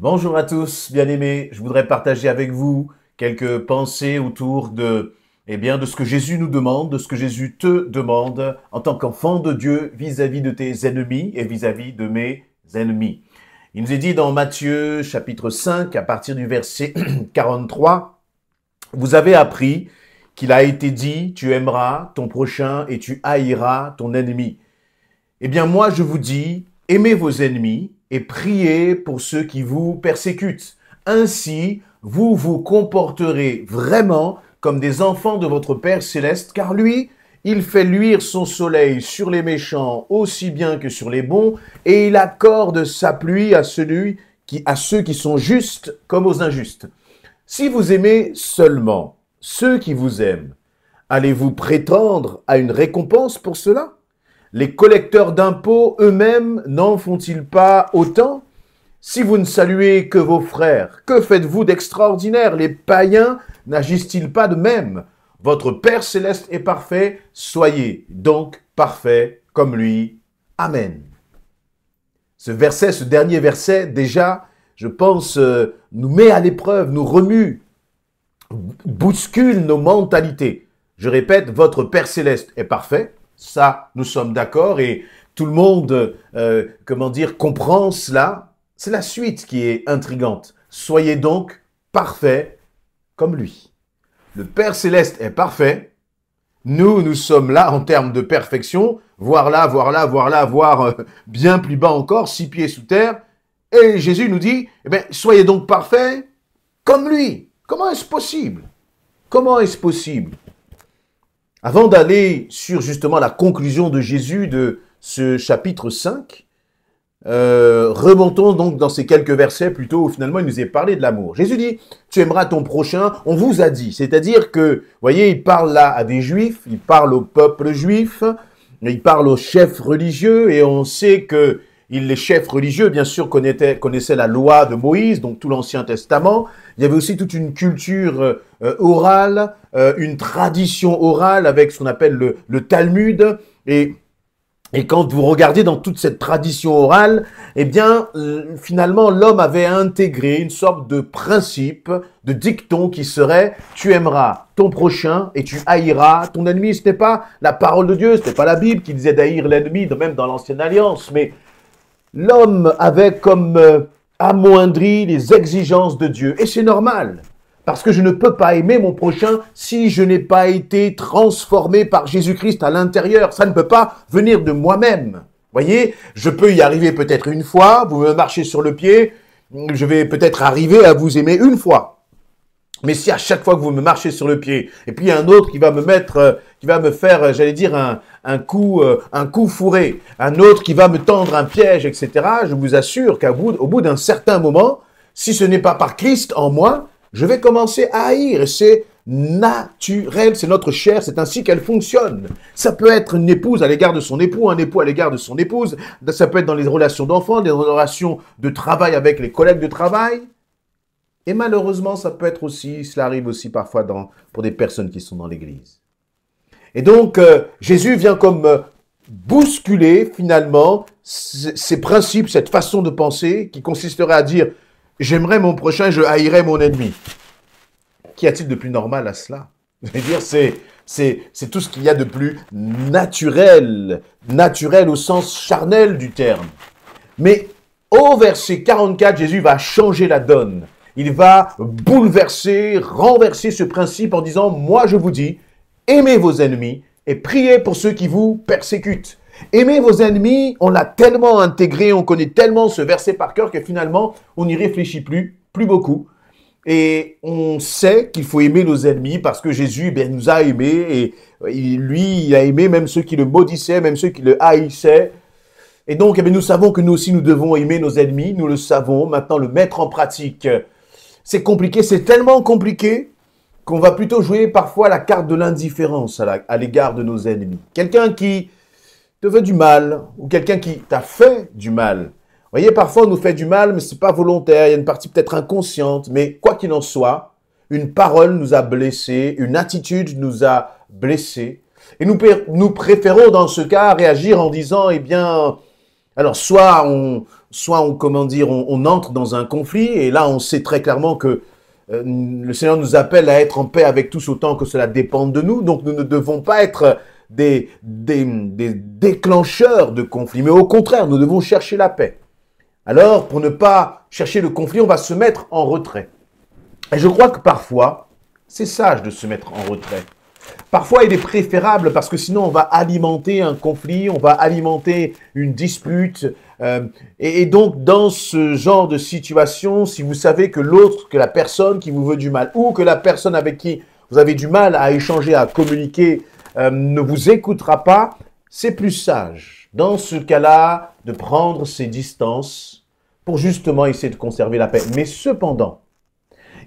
Bonjour à tous, bien-aimés. Je voudrais partager avec vous quelques pensées autour de ce que Jésus nous demande, de ce que Jésus te demande en tant qu'enfant de Dieu vis-à-vis de tes ennemis et vis-à-vis de mes ennemis. Il nous est dit dans Matthieu chapitre 5, à partir du verset 43, « Vous avez appris qu'il a été dit, tu aimeras ton prochain et tu haïras ton ennemi. Eh bien moi je vous dis, aimez vos ennemis, et priez pour ceux qui vous persécutent. Ainsi, vous vous comporterez vraiment comme des enfants de votre Père céleste, car lui, il fait luire son soleil sur les méchants aussi bien que sur les bons, et il accorde sa pluie à ceux qui sont justes comme aux injustes. Si vous aimez seulement ceux qui vous aiment, allez-vous prétendre à une récompense pour cela ? Les collecteurs d'impôts eux-mêmes n'en font-ils pas autant? Si vous ne saluez que vos frères, que faites-vous d'extraordinaire? Les païens n'agissent-ils pas de même? Votre Père céleste est parfait, soyez donc parfaits comme lui. Amen. Ce dernier verset, déjà, je pense, nous met à l'épreuve, nous remue, bouscule nos mentalités. Je répète, votre Père céleste est parfait. Ça, nous sommes d'accord et tout le monde, comprend cela. C'est la suite qui est intrigante. Soyez donc parfaits comme lui. Le Père Céleste est parfait. Nous sommes là en termes de perfection, voire bien plus bas encore, 6 pieds sous terre. Et Jésus nous dit, soyez donc parfaits comme lui. Comment est-ce possible? Comment est-ce possible? Avant d'aller sur justement la conclusion de Jésus de ce chapitre 5, remontons donc dans ces quelques versets plutôt où finalement il nous est parlé de l'amour. Jésus dit, tu aimeras ton prochain, on vous a dit, c'est-à-dire que, vous voyez, il parle là à des juifs, il parle au peuple juif, il parle aux chefs religieux et on sait que les chefs religieux, bien sûr, connaissaient la loi de Moïse, donc tout l'Ancien Testament. Il y avait aussi toute une culture orale, une tradition orale avec ce qu'on appelle le Talmud. Et quand vous regardez dans toute cette tradition orale, finalement, l'homme avait intégré une sorte de principe, de dicton qui serait « tu aimeras ton prochain et tu haïras ton ennemi ». Ce n'est pas la parole de Dieu, ce n'est pas la Bible qui disait d'haïr l'ennemi, même dans l'Ancienne Alliance, mais l'homme avait comme amoindri les exigences de Dieu. Et c'est normal, parce que je ne peux pas aimer mon prochain si je n'ai pas été transformé par Jésus-Christ à l'intérieur. Ça ne peut pas venir de moi-même. Voyez, je peux y arriver peut-être une fois, vous me marchez sur le pied, je vais peut-être arriver à vous aimer une fois. Mais si à chaque fois que vous me marchez sur le pied, et puis un autre qui va me faire, j'allais dire, un coup fourré, un autre qui va me tendre un piège, etc., je vous assure au bout d'un certain moment, si ce n'est pas par Christ en moi, je vais commencer à haïr. C'est naturel, c'est notre chair, c'est ainsi qu'elle fonctionne. Ça peut être une épouse à l'égard de son époux, un époux à l'égard de son épouse, ça peut être dans les relations d'enfants, des relations de travail avec les collègues de travail. Et malheureusement, cela arrive aussi parfois pour des personnes qui sont dans l'église. Et donc, Jésus vient comme bousculer finalement ces principes, cette façon de penser qui consisterait à dire « j'aimerais mon prochain, je haïrais mon ennemi ». Qu'y a-t-il de plus normal à cela? Je veux dire, c'est tout ce qu'il y a de plus naturel au sens charnel du terme. Mais au verset 44, Jésus va changer la donne. Il va renverser ce principe en disant « Moi, je vous dis, aimez vos ennemis et priez pour ceux qui vous persécutent. » Aimez vos ennemis, on l'a tellement intégré, on connaît tellement ce verset par cœur que finalement, on n'y réfléchit plus beaucoup. Et on sait qu'il faut aimer nos ennemis parce que Jésus nous a aimés et lui, il a aimé même ceux qui le maudissaient, même ceux qui le haïssaient. Et donc, nous savons que nous aussi, nous devons aimer nos ennemis, nous le savons. Maintenant, le mettre en pratique, c'est compliqué, c'est tellement compliqué qu'on va plutôt jouer parfois la carte de l'indifférence à l'égard de nos ennemis. Quelqu'un qui te veut du mal ou quelqu'un qui t'a fait du mal. Vous voyez, parfois on nous fait du mal, mais c'est pas volontaire, il y a une partie peut-être inconsciente, mais quoi qu'il en soit, une parole nous a blessés, une attitude nous a blessés. Et nous préférons dans ce cas réagir en disant, alors soit soit on entre dans un conflit, et là on sait très clairement que le Seigneur nous appelle à être en paix avec tous autant que cela dépende de nous. Donc nous ne devons pas être des déclencheurs de conflits, mais au contraire, nous devons chercher la paix. Alors, pour ne pas chercher le conflit, on va se mettre en retrait. Et je crois que parfois, c'est sage de se mettre en retrait. Parfois, il est préférable parce que sinon, on va alimenter un conflit, on va alimenter une dispute. Et donc, dans ce genre de situation, si vous savez que l'autre, que la personne qui vous veut du mal, ou que la personne avec qui vous avez du mal à échanger, à communiquer, ne vous écoutera pas, c'est plus sage, dans ce cas-là, de prendre ses distances pour justement essayer de conserver la paix. Mais cependant,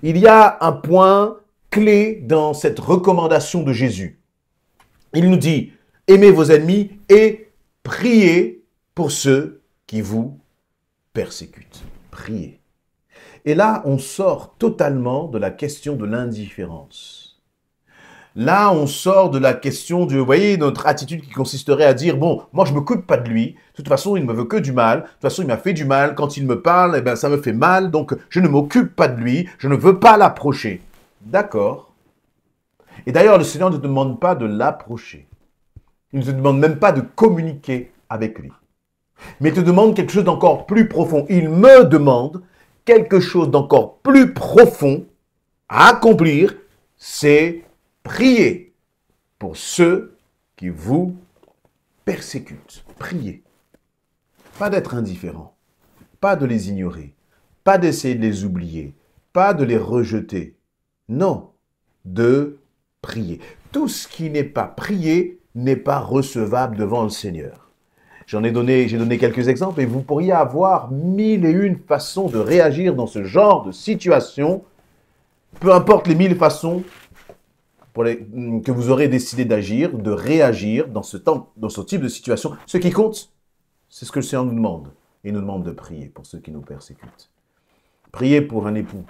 il y a un point clé dans cette recommandation de Jésus. Il nous dit, aimez vos ennemis et priez pour ceux qui vous persécutent. Priez. Et là, on sort totalement de la question de l'indifférence. Là, on sort de la question de, vous voyez, notre attitude qui consisterait à dire, bon, moi, je ne m'occupe pas de lui. De toute façon, il ne me veut que du mal. De toute façon, il m'a fait du mal. Quand il me parle, eh ben, ça me fait mal. Donc, je ne m'occupe pas de lui. Je ne veux pas l'approcher. D'accord. Et d'ailleurs, le Seigneur ne te demande pas de l'approcher. Il ne te demande même pas de communiquer avec lui. Mais il te demande quelque chose d'encore plus profond. Il me demande quelque chose d'encore plus profond à accomplir, c'est priez pour ceux qui vous persécutent. Priez. Pas d'être indifférent, pas de les ignorer, pas d'essayer de les oublier, pas de les rejeter. Non, de prier. Tout ce qui n'est pas prié n'est pas recevable devant le Seigneur. J'ai donné quelques exemples et vous pourriez avoir 1001 façons de réagir dans ce genre de situation. Peu importe les 1000 façons que vous aurez décidé d'agir, de réagir dans ce type de situation. Ce qui compte, c'est ce que le Seigneur nous demande. Il nous demande de prier pour ceux qui nous persécutent. Priez pour un époux,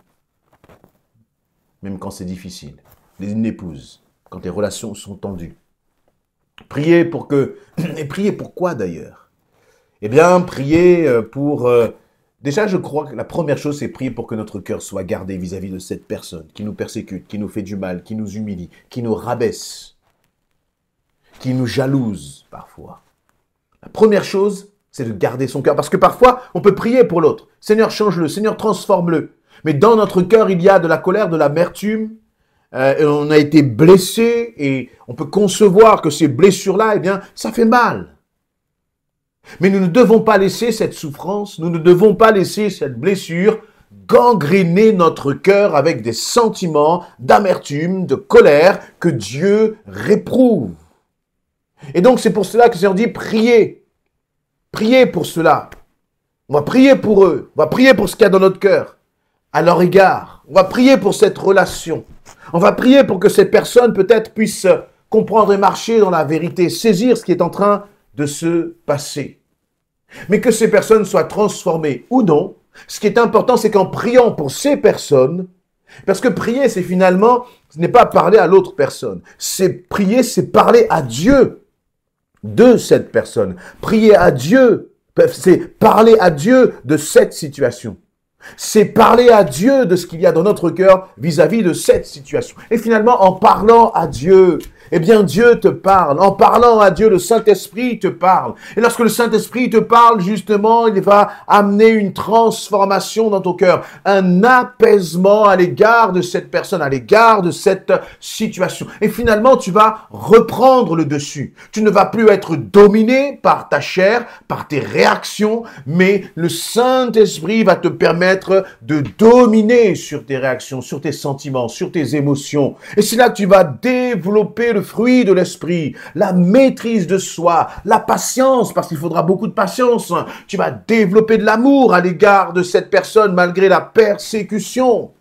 même quand c'est difficile. Une épouse, quand les relations sont tendues. Priez pour que... Et priez pour quoi d'ailleurs? Eh bien, priez pour... Déjà, je crois que la première chose, c'est prier pour que notre cœur soit gardé vis-à-vis de cette personne qui nous persécute, qui nous fait du mal, qui nous humilie, qui nous rabaisse, qui nous jalouse parfois. La première chose, c'est de garder son cœur. Parce que parfois, on peut prier pour l'autre. Seigneur, change-le. Seigneur, transforme-le. Mais dans notre cœur, il y a de la colère, de l'amertume. On a été blessé et on peut concevoir que ces blessures-là, eh bien, ça fait mal. Mais nous ne devons pas laisser cette souffrance, nous ne devons pas laisser cette blessure gangréner notre cœur avec des sentiments d'amertume, de colère que Dieu réprouve. Et donc c'est pour cela que le Seigneur dit priez. Priez pour cela. On va prier pour eux. On va prier pour ce qu'il y a dans notre cœur à leur égard. On va prier pour cette relation. On va prier pour que ces personnes peut-être puissent comprendre et marcher dans la vérité, saisir ce qui est en train de se passer. Mais que ces personnes soient transformées ou non, ce qui est important, c'est qu'en priant pour ces personnes, parce que prier, c'est finalement, ce n'est pas parler à l'autre personne. C'est prier, c'est parler à Dieu de cette personne. Prier à Dieu, c'est parler à Dieu de cette situation. C'est parler à Dieu de ce qu'il y a dans notre cœur vis-à-vis de cette situation. Et finalement, en parlant à Dieu, eh bien Dieu te parle. En parlant à Dieu, le Saint-Esprit te parle. Et lorsque le Saint-Esprit te parle, justement, il va amener une transformation dans ton cœur. Un apaisement à l'égard de cette personne, à l'égard de cette situation. Et finalement, tu vas reprendre le dessus. Tu ne vas plus être dominé par ta chair, par tes réactions, mais le Saint-Esprit va te permettre de dominer sur tes réactions, sur tes sentiments, sur tes émotions. Et c'est là que tu vas développer le fruit de l'esprit, la maîtrise de soi, la patience, parce qu'il faudra beaucoup de patience. Tu vas développer de l'amour à l'égard de cette personne malgré la persécution.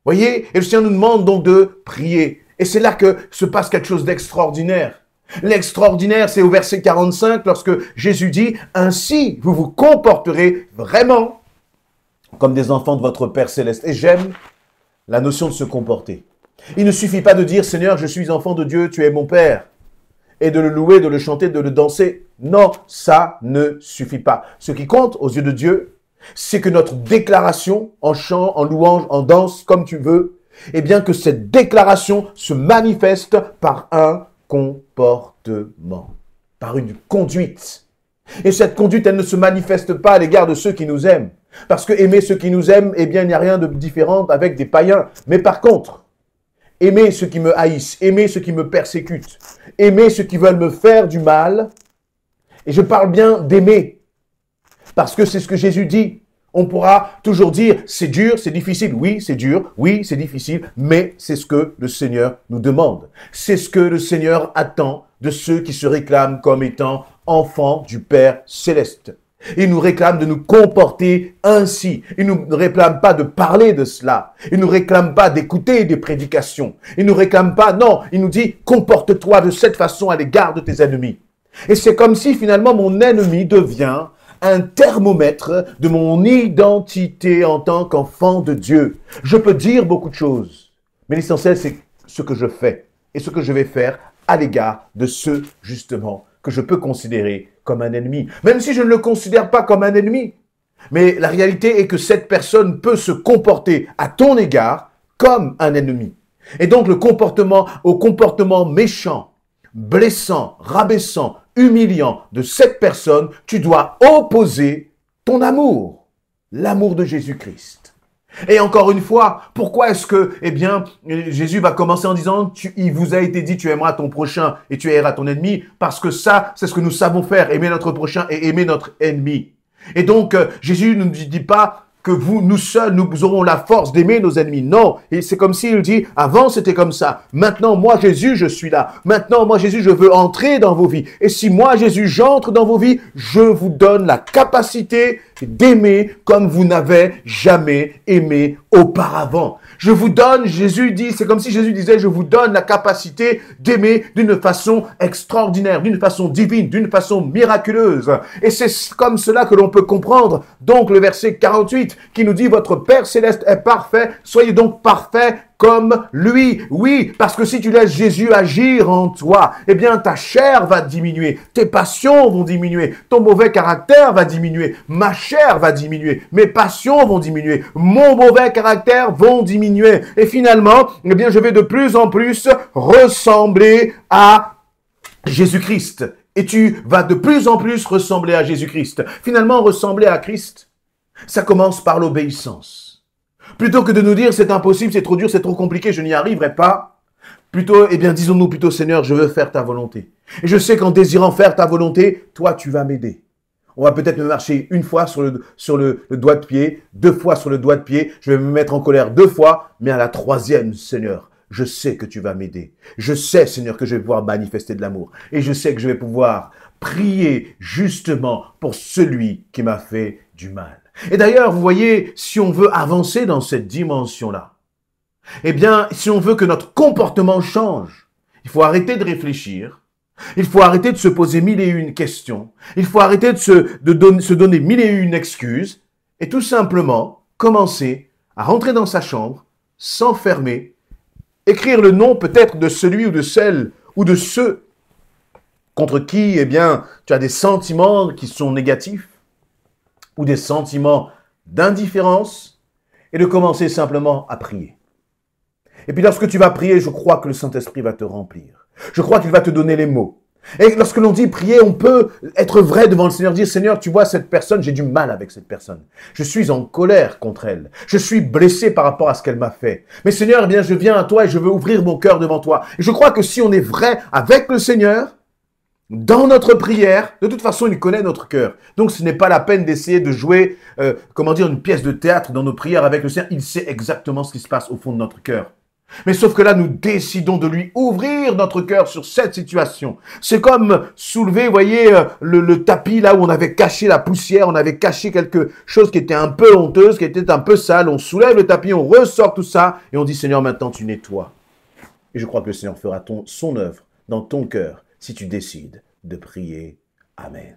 Voyez? Et le Seigneur nous demande donc de prier. Et c'est là que se passe quelque chose d'extraordinaire. L'extraordinaire, c'est au verset 45, lorsque Jésus dit « Ainsi, vous vous comporterez vraiment comme des enfants de votre Père Céleste. » Et j'aime la notion de se comporter. Il ne suffit pas de dire « Seigneur, je suis enfant de Dieu, tu es mon Père » et de le louer, de le chanter, de le danser. Non, ça ne suffit pas. Ce qui compte aux yeux de Dieu, c'est que notre déclaration, en chant, en louange, en danse, comme tu veux, eh bien que cette déclaration se manifeste par un comportement, par une conduite. Et cette conduite, elle ne se manifeste pas à l'égard de ceux qui nous aiment. Parce que aimer ceux qui nous aiment, eh bien, il n'y a rien de différent avec des païens. Mais par contre, aimer ceux qui me haïssent, aimer ceux qui me persécutent, aimer ceux qui veulent me faire du mal, et je parle bien d'aimer, parce que c'est ce que Jésus dit. On pourra toujours dire, c'est dur, c'est difficile. Oui, c'est dur, oui, c'est difficile, mais c'est ce que le Seigneur nous demande. C'est ce que le Seigneur attend de ceux qui se réclament comme étant enfants du Père Céleste. Il nous réclame de nous comporter ainsi. Il ne nous réclame pas de parler de cela. Il ne nous réclame pas d'écouter des prédications. Il ne nous réclame pas, non, il nous dit, comporte-toi de cette façon à l'égard de tes ennemis. Et c'est comme si finalement mon ennemi devient un thermomètre de mon identité en tant qu'enfant de Dieu. Je peux dire beaucoup de choses, mais l'essentiel c'est ce que je fais et ce que je vais faire à l'égard de ceux justement que je peux considérer comme un ennemi. Même si je ne le considère pas comme un ennemi. Mais la réalité est que cette personne peut se comporter à ton égard comme un ennemi. Et donc au comportement méchant, blessant, rabaissant, humiliant de cette personne, tu dois opposer ton amour, l'amour de Jésus-Christ. Et encore une fois, pourquoi est-ce que, eh bien, Jésus va commencer en disant, il vous a été dit, tu aimeras ton prochain et tu haïras ton ennemi, parce que ça, c'est ce que nous savons faire, aimer notre prochain et aimer notre ennemi. Et donc, Jésus ne nous dit pas que nous seuls, nous aurons la force d'aimer nos ennemis. Non, et c'est comme s'il dit, avant c'était comme ça. Maintenant, moi Jésus, je suis là. Maintenant, moi Jésus, je veux entrer dans vos vies. Et si moi Jésus, j'entre dans vos vies, je vous donne la capacité d'aimer comme vous n'avez jamais aimé auparavant. Je vous donne, Jésus dit, c'est comme si Jésus disait, je vous donne la capacité d'aimer d'une façon extraordinaire, d'une façon divine, d'une façon miraculeuse. Et c'est comme cela que l'on peut comprendre donc le verset 48 qui nous dit, votre Père Céleste est parfait, soyez donc parfaits comme lui. Oui, parce que si tu laisses Jésus agir en toi, eh bien ta chair va diminuer, tes passions vont diminuer, ton mauvais caractère va diminuer, ma chair va diminuer, mes passions vont diminuer, mon mauvais caractère vont diminuer. Et finalement, eh bien je vais de plus en plus ressembler à Jésus-Christ. Et tu vas de plus en plus ressembler à Jésus-Christ. Finalement, ressembler à Christ, ça commence par l'obéissance. Plutôt que de nous dire c'est impossible, c'est trop dur, c'est trop compliqué, je n'y arriverai pas. Plutôt, eh bien, disons-nous plutôt, Seigneur, je veux faire ta volonté. Et je sais qu'en désirant faire ta volonté, toi, tu vas m'aider. On va peut-être me marcher une fois sur le doigt de pied, 2 fois sur le doigt de pied, je vais me mettre en colère 2 fois, mais à la 3e, Seigneur, je sais que tu vas m'aider. Je sais, Seigneur, que je vais pouvoir manifester de l'amour. Et je sais que je vais pouvoir prier justement pour celui qui m'a fait du mal. Et d'ailleurs, vous voyez, si on veut avancer dans cette dimension-là, eh bien, si on veut que notre comportement change, il faut arrêter de réfléchir, il faut arrêter de se poser 1001 questions, il faut arrêter de se donner 1001 excuses, et tout simplement commencer à rentrer dans sa chambre, s'enfermer, écrire le nom peut-être de celui ou de celle ou de ceux contre qui, eh bien, tu as des sentiments qui sont négatifs, ou des sentiments d'indifférence, et de commencer simplement à prier. Et puis lorsque tu vas prier, je crois que le Saint-Esprit va te remplir. Je crois qu'il va te donner les mots. Et lorsque l'on dit prier, on peut être vrai devant le Seigneur, dire Seigneur, tu vois cette personne, j'ai du mal avec cette personne. Je suis en colère contre elle. Je suis blessé par rapport à ce qu'elle m'a fait. Mais Seigneur, eh bien, je viens à toi et je veux ouvrir mon cœur devant toi. Et je crois que si on est vrai avec le Seigneur, dans notre prière, de toute façon, il connaît notre cœur. Donc, ce n'est pas la peine d'essayer de jouer, une pièce de théâtre dans nos prières avec le Seigneur. Il sait exactement ce qui se passe au fond de notre cœur. Mais sauf que là, nous décidons de lui ouvrir notre cœur sur cette situation. C'est comme soulever, vous voyez, le tapis là où on avait caché la poussière, on avait caché quelque chose qui était un peu honteuse, qui était un peu sale. On soulève le tapis, on ressort tout ça et on dit, Seigneur, maintenant tu nettoies. Et je crois que le Seigneur fera son œuvre dans ton cœur si tu décides de prier. Amen.